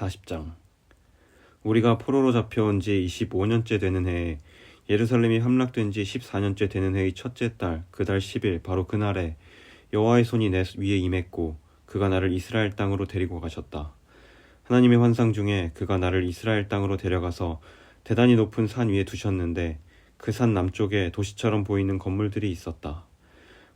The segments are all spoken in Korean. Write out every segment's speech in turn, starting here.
40장. 우리가 포로로 잡혀온 지 25년째 되는 해에 예루살렘이 함락된 지 14년째 되는 해의 첫째 달 그 달 10일 바로 그날에 여호와의 손이 내 위에 임했고 그가 나를 이스라엘 땅으로 데리고 가셨다. 하나님의 환상 중에 그가 나를 이스라엘 땅으로 데려가서 대단히 높은 산 위에 두셨는데 그 산 남쪽에 도시처럼 보이는 건물들이 있었다.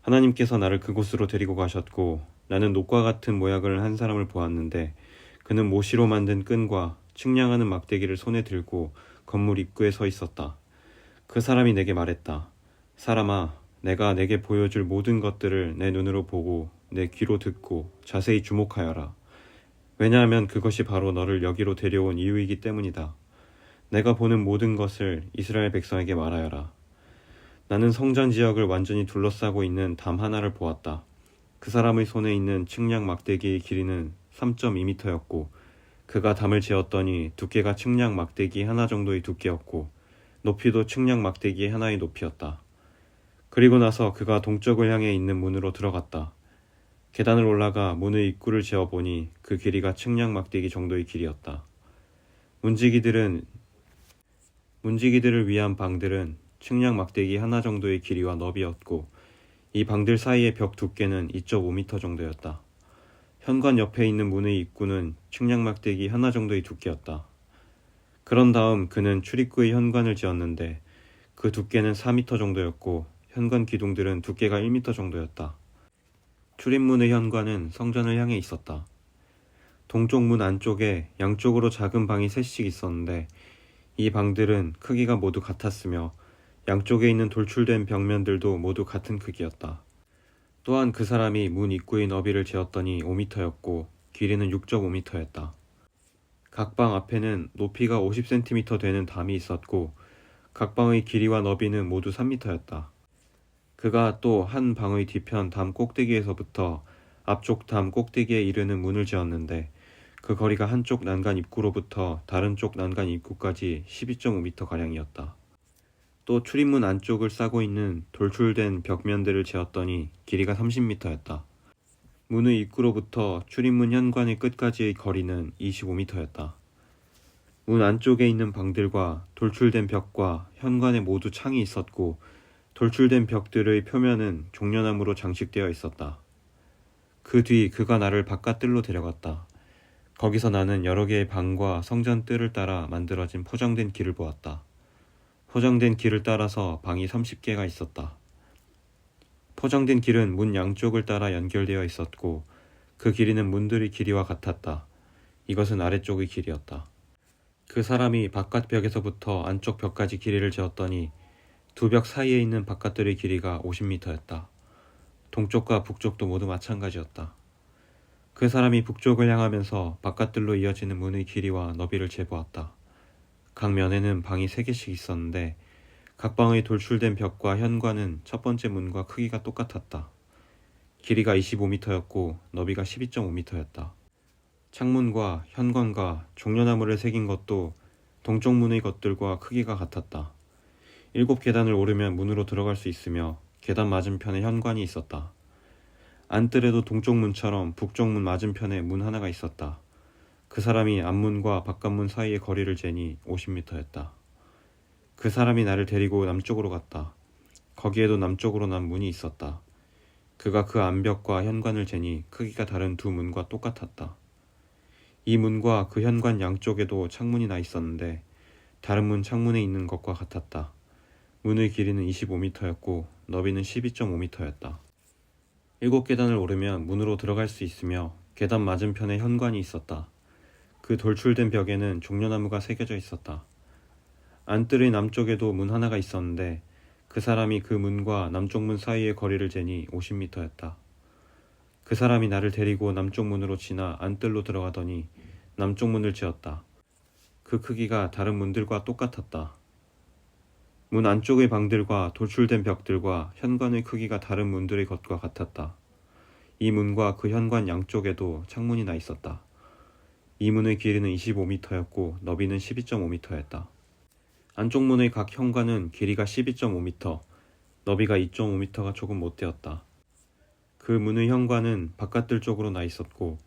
하나님께서 나를 그곳으로 데리고 가셨고 나는 녹과 같은 모양을 한 사람을 보았는데 그는 모시로 만든 끈과 측량하는 막대기를 손에 들고 건물 입구에 서 있었다. 그 사람이 내게 말했다. 사람아, 내가 내게 보여줄 모든 것들을 내 눈으로 보고 내 귀로 듣고 자세히 주목하여라. 왜냐하면 그것이 바로 너를 여기로 데려온 이유이기 때문이다. 내가 보는 모든 것을 이스라엘 백성에게 말하여라. 나는 성전 지역을 완전히 둘러싸고 있는 담 하나를 보았다. 그 사람의 손에 있는 측량 막대기의 길이는 3.2m였고 그가 담을 재었더니 두께가 측량 막대기 하나 정도의 두께였고 높이도 측량 막대기 하나의 높이였다. 그리고 나서 그가 동쪽을 향해 있는 문으로 들어갔다. 계단을 올라가 문의 입구를 재어보니 그 길이가 측량 막대기 정도의 길이었다. 문지기들을 위한 방들은 측량 막대기 하나 정도의 길이와 너비였고 이 방들 사이의 벽 두께는 2.5m 정도였다. 현관 옆에 있는 문의 입구는 측량 막대기 하나 정도의 두께였다. 그런 다음 그는 출입구의 현관을 지었는데 그 두께는 4m 정도였고 현관 기둥들은 두께가 1m 정도였다. 출입문의 현관은 성전을 향해 있었다. 동쪽 문 안쪽에 양쪽으로 작은 방이 셋씩 있었는데 이 방들은 크기가 모두 같았으며 양쪽에 있는 돌출된 벽면들도 모두 같은 크기였다. 또한 그 사람이 문 입구의 너비를 재었더니 5m였고 길이는 6.5m였다. 각 방 앞에는 높이가 50cm 되는 담이 있었고 각 방의 길이와 너비는 모두 3m였다. 그가 또 한 방의 뒤편 담 꼭대기에서부터 앞쪽 담 꼭대기에 이르는 문을 지었는데 그 거리가 한쪽 난간 입구로부터 다른 쪽 난간 입구까지 12.5m가량이었다. 또 출입문 안쪽을 싸고 있는 돌출된 벽면들을 재었더니 길이가 30m였다. 문의 입구로부터 출입문 현관의 끝까지의 거리는 25m였다. 문 안쪽에 있는 방들과 돌출된 벽과 현관에 모두 창이 있었고 돌출된 벽들의 표면은 종려나무로 장식되어 있었다. 그 뒤 그가 나를 바깥뜰로 데려갔다. 거기서 나는 여러 개의 방과 성전 뜰을 따라 만들어진 포장된 길을 보았다. 포장된 길을 따라서 방이 30개가 있었다. 포장된 길은 문 양쪽을 따라 연결되어 있었고 그 길이는 문들의 길이와 같았다. 이것은 아래쪽의 길이었다. 그 사람이 바깥 벽에서부터 안쪽 벽까지 길이를 재었더니 두 벽 사이에 있는 바깥들의 길이가 50m였다. 동쪽과 북쪽도 모두 마찬가지였다. 그 사람이 북쪽을 향하면서 바깥들로 이어지는 문의 길이와 너비를 재보았다. 각 면에는 방이 3개씩 있었는데 각 방의 돌출된 벽과 현관은 첫 번째 문과 크기가 똑같았다. 길이가 25m였고 너비가 12.5m였다. 창문과 현관과 종려나무를 새긴 것도 동쪽 문의 것들과 크기가 같았다. 7계단을 오르면 문으로 들어갈 수 있으며 계단 맞은편에 현관이 있었다. 안뜰에도 동쪽 문처럼 북쪽 문 맞은편에 문 하나가 있었다. 그 사람이 앞문과 바깥문 사이의 거리를 재니 50m였다. 그 사람이 나를 데리고 남쪽으로 갔다. 거기에도 남쪽으로 난 문이 있었다. 그가 그 안벽과 현관을 재니 크기가 다른 두 문과 똑같았다. 이 문과 그 현관 양쪽에도 창문이 나 있었는데 다른 문 창문에 있는 것과 같았다. 문의 길이는 25m였고 너비는 12.5m였다. 7계단을 오르면 문으로 들어갈 수 있으며 계단 맞은편에 현관이 있었다. 그 돌출된 벽에는 종려나무가 새겨져 있었다. 안뜰의 남쪽에도 문 하나가 있었는데 그 사람이 그 문과 남쪽 문 사이의 거리를 재니 50m였다. 그 사람이 나를 데리고 남쪽 문으로 지나 안뜰로 들어가더니 남쪽 문을 지었다. 그 크기가 다른 문들과 똑같았다. 문 안쪽의 방들과 돌출된 벽들과 현관의 크기가 다른 문들의 것과 같았다. 이 문과 그 현관 양쪽에도 창문이 나 있었다. 이 문의 길이는 25m였고 너비는 12.5m였다. 안쪽 문의 각 현관은 길이가 12.5m, 너비가 2.5m가 조금 못되었다. 그 문의 현관은 바깥들 쪽으로 나 있었고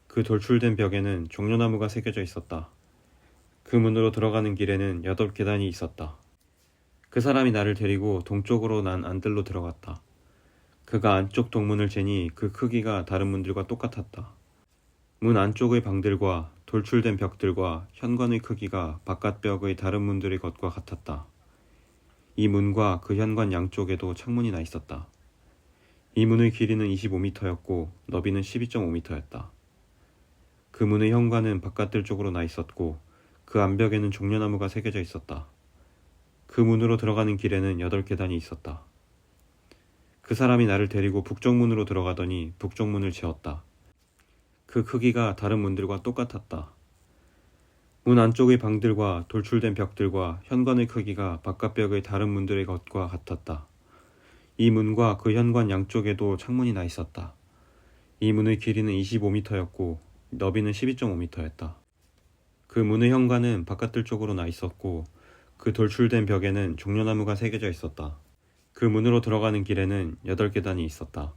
그 돌출된 벽에는 종려나무가 새겨져 있었다. 그 문으로 들어가는 길에는 8계단이 있었다. 그 사람이 나를 데리고 동쪽으로 난 안뜰로 들어갔다. 그가 안쪽 동문을 재니 그 크기가 다른 문들과 똑같았다. 문 안쪽의 방들과 돌출된 벽들과 현관의 크기가 바깥 벽의 다른 문들의 것과 같았다. 이 문과 그 현관 양쪽에도 창문이 나 있었다. 이 문의 길이는 25m였고 너비는 12.5m였다. 그 문의 현관은 바깥들 쪽으로 나 있었고 그 안벽에는 종려나무가 새겨져 있었다. 그 문으로 들어가는 길에는 8계단이 있었다. 그 사람이 나를 데리고 북쪽문으로 들어가더니 북쪽문을 재었다. 그 크기가 다른 문들과 똑같았다. 문 안쪽의 방들과 돌출된 벽들과 현관의 크기가 바깥벽의 다른 문들의 것과 같았다. 이 문과 그 현관 양쪽에도 창문이 나 있었다. 이 문의 길이는 25m였고 너비는 12.5m였다. 그 문의 현관은 바깥들 쪽으로 나 있었고 그 돌출된 벽에는 종려나무가 새겨져 있었다. 그 문으로 들어가는 길에는 8계단이 있었다.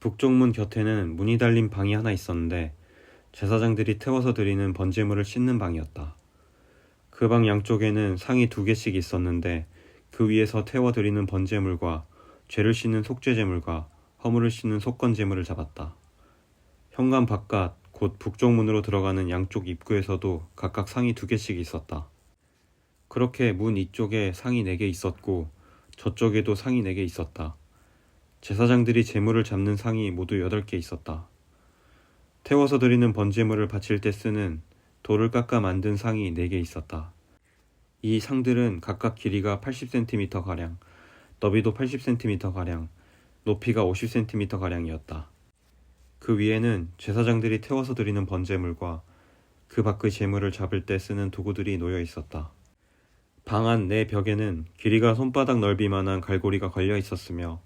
북쪽문 곁에는 문이 달린 방이 하나 있었는데 제사장들이 태워서 드리는 번제물을 씻는 방이었다. 그 방 양쪽에는 상이 2개씩 있었는데 그 위에서 태워 드리는 번제물과 죄를 씻는 속죄제물과 허물을 씻는 속건제물을 잡았다. 현관 바깥 곧 북쪽문으로 들어가는 양쪽 입구에서도 각각 상이 2개씩 있었다. 그렇게 문 이쪽에 상이 4개 있었고 저쪽에도 상이 4개 있었다. 제사장들이 제물을 잡는 상이 모두 8개 있었다. 태워서 드리는 번제물을 바칠 때 쓰는 돌을 깎아 만든 상이 4개 있었다. 이 상들은 각각 길이가 80cm가량, 너비도 80cm가량, 높이가 50cm가량이었다. 그 위에는 제사장들이 태워서 드리는 번제물과 그 밖의 제물을 잡을 때 쓰는 도구들이 놓여 있었다. 방 안 내 벽에는 길이가 손바닥 넓이만한 갈고리가 걸려 있었으며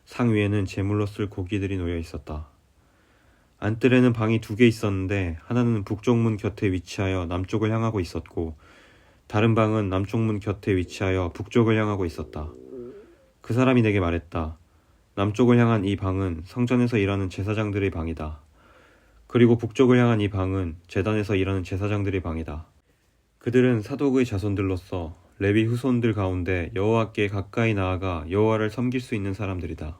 상 위에는 제물로 쓸 고기들이 놓여 있었다. 안뜰에는 방이 2개 있었는데 하나는 북쪽문 곁에 위치하여 남쪽을 향하고 있었고 다른 방은 남쪽문 곁에 위치하여 북쪽을 향하고 있었다. 그 사람이 내게 말했다. 남쪽을 향한 이 방은 성전에서 일하는 제사장들의 방이다. 그리고 북쪽을 향한 이 방은 제단에서 일하는 제사장들의 방이다. 그들은 사독의 자손들로서 레위 후손들 가운데 여호와께 가까이 나아가 여호와를 섬길 수 있는 사람들이다.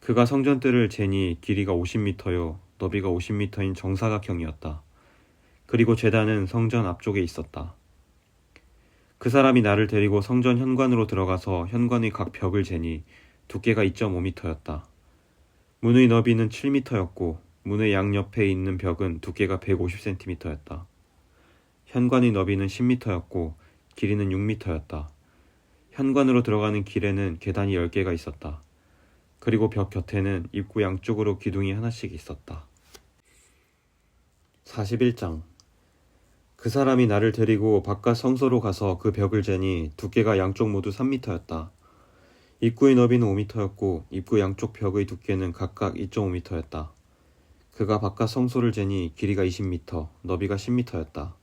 그가 성전뜰을 재니 길이가 50m요 너비가 50m인 정사각형이었다. 그리고 제단은 성전 앞쪽에 있었다. 그 사람이 나를 데리고 성전 현관으로 들어가서 현관의 각 벽을 재니 두께가 2.5m였다. 문의 너비는 7m였고 문의 양옆에 있는 벽은 두께가 150cm였다. 현관의 너비는 10m였고 길이는 6m였다. 현관으로 들어가는 길에는 계단이 10개가 있었다. 그리고 벽 곁에는 입구 양쪽으로 기둥이 하나씩 있었다. 41장. 그 사람이 나를 데리고 바깥 성소로 가서 그 벽을 재니 두께가 양쪽 모두 3m였다. 입구의 너비는 5m였고 입구 양쪽 벽의 두께는 각각 2.5m였다. 그가 바깥 성소를 재니 길이가 20m, 너비가 10m였다.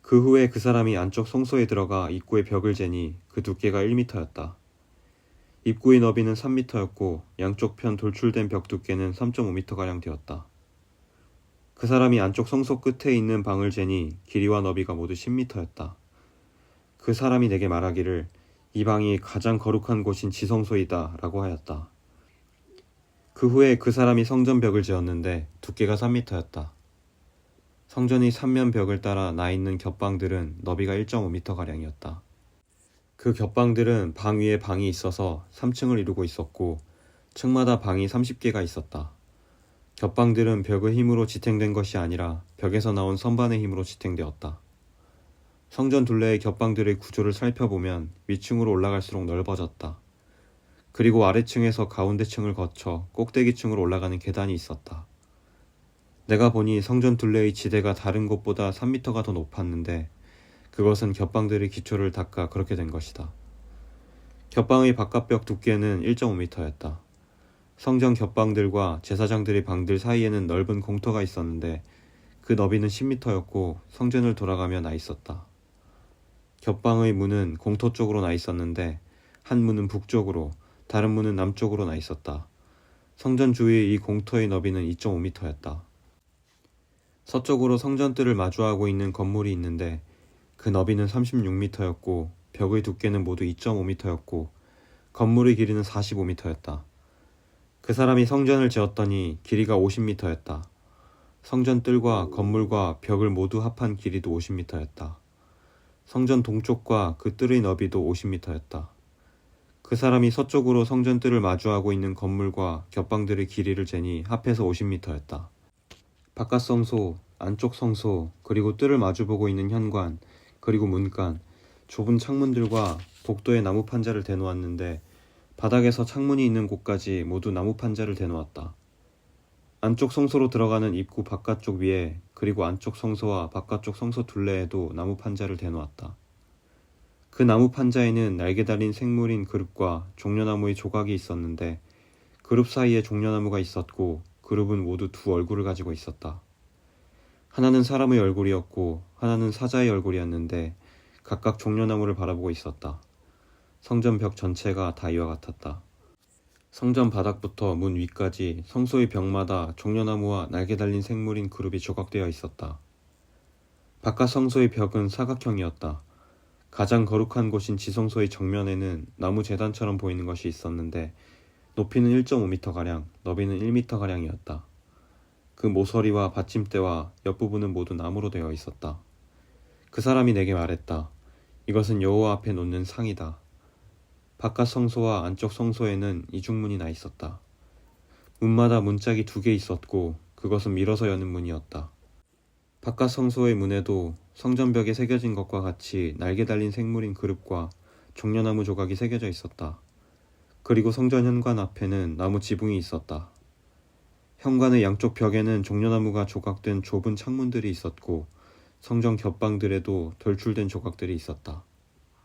그 후에 그 사람이 안쪽 성소에 들어가 입구의 벽을 재니 그 두께가 1m였다. 입구의 너비는 3m였고 양쪽 편 돌출된 벽 두께는 3.5m가량 되었다. 그 사람이 안쪽 성소 끝에 있는 방을 재니 길이와 너비가 모두 10m였다. 그 사람이 내게 말하기를 이 방이 가장 거룩한 곳인 지성소이다 라고 하였다. 그 후에 그 사람이 성전 벽을 재었는데 두께가 3m였다. 성전의 3면 벽을 따라 나 있는 겹방들은 너비가 1.5m가량이었다. 그 겹방들은 방 위에 방이 있어서 3층을 이루고 있었고 층마다 방이 30개가 있었다. 겹방들은 벽의 힘으로 지탱된 것이 아니라 벽에서 나온 선반의 힘으로 지탱되었다. 성전 둘레의 겹방들의 구조를 살펴보면 위층으로 올라갈수록 넓어졌다. 그리고 아래층에서 가운데층을 거쳐 꼭대기층으로 올라가는 계단이 있었다. 내가 보니 성전 둘레의 지대가 다른 곳보다 3m가 더 높았는데 그것은 겹방들의 기초를 닦아 그렇게 된 것이다. 겹방의 바깥벽 두께는 1.5m였다. 성전 겹방들과 제사장들의 방들 사이에는 넓은 공터가 있었는데 그 너비는 10m였고 성전을 돌아가며 나 있었다. 겹방의 문은 공터 쪽으로 나 있었는데 한 문은 북쪽으로 다른 문은 남쪽으로 나 있었다. 성전 주위의 이 공터의 너비는 2.5m였다. 서쪽으로 성전뜰을 마주하고 있는 건물이 있는데 그 너비는 36m였고 벽의 두께는 모두 2.5m였고 건물의 길이는 45m였다. 그 사람이 성전을 지었더니 길이가 50m였다. 성전 뜰과 건물과 벽을 모두 합한 길이도 50m였다. 성전 동쪽과 그 뜰의 너비도 50m였다. 그 사람이 서쪽으로 성전 뜰을 마주하고 있는 건물과 겹방들의 길이를 재니 합해서 50m였다. 바깥 성소, 안쪽 성소, 그리고 뜰을 마주보고 있는 현관, 그리고 문간, 좁은 창문들과 복도에 나무 판자를 대놓았는데 바닥에서 창문이 있는 곳까지 모두 나무 판자를 대놓았다. 안쪽 성소로 들어가는 입구 바깥쪽 위에 그리고 안쪽 성소와 바깥쪽 성소 둘레에도 나무 판자를 대놓았다. 그 나무 판자에는 날개 달린 생물인 그룹과 종려나무의 조각이 있었는데 그룹 사이에 종려나무가 있었고 그룹은 모두 두 얼굴을 가지고 있었다. 하나는 사람의 얼굴이었고 하나는 사자의 얼굴이었는데 각각 종려나무를 바라보고 있었다. 성전 벽 전체가 다 이와 같았다. 성전 바닥부터 문 위까지 성소의 벽마다 종려나무와 날개 달린 생물인 그룹이 조각되어 있었다. 바깥 성소의 벽은 사각형이었다. 가장 거룩한 곳인 지성소의 정면에는 나무 제단처럼 보이는 것이 있었는데 높이는 1.5m가량, 너비는 1m가량이었다. 그 모서리와 받침대와 옆부분은 모두 나무로 되어 있었다. 그 사람이 내게 말했다. 이것은 여호와 앞에 놓는 상이다. 바깥 성소와 안쪽 성소에는 이중문이 나 있었다. 문마다 문짝이 2개 있었고 그것은 밀어서 여는 문이었다. 바깥 성소의 문에도 성전벽에 새겨진 것과 같이 날개 달린 생물인 그룹과 종려나무 조각이 새겨져 있었다. 그리고 성전 현관 앞에는 나무 지붕이 있었다. 현관의 양쪽 벽에는 종려나무가 조각된 좁은 창문들이 있었고 성전 겹방들에도 돌출된 조각들이 있었다.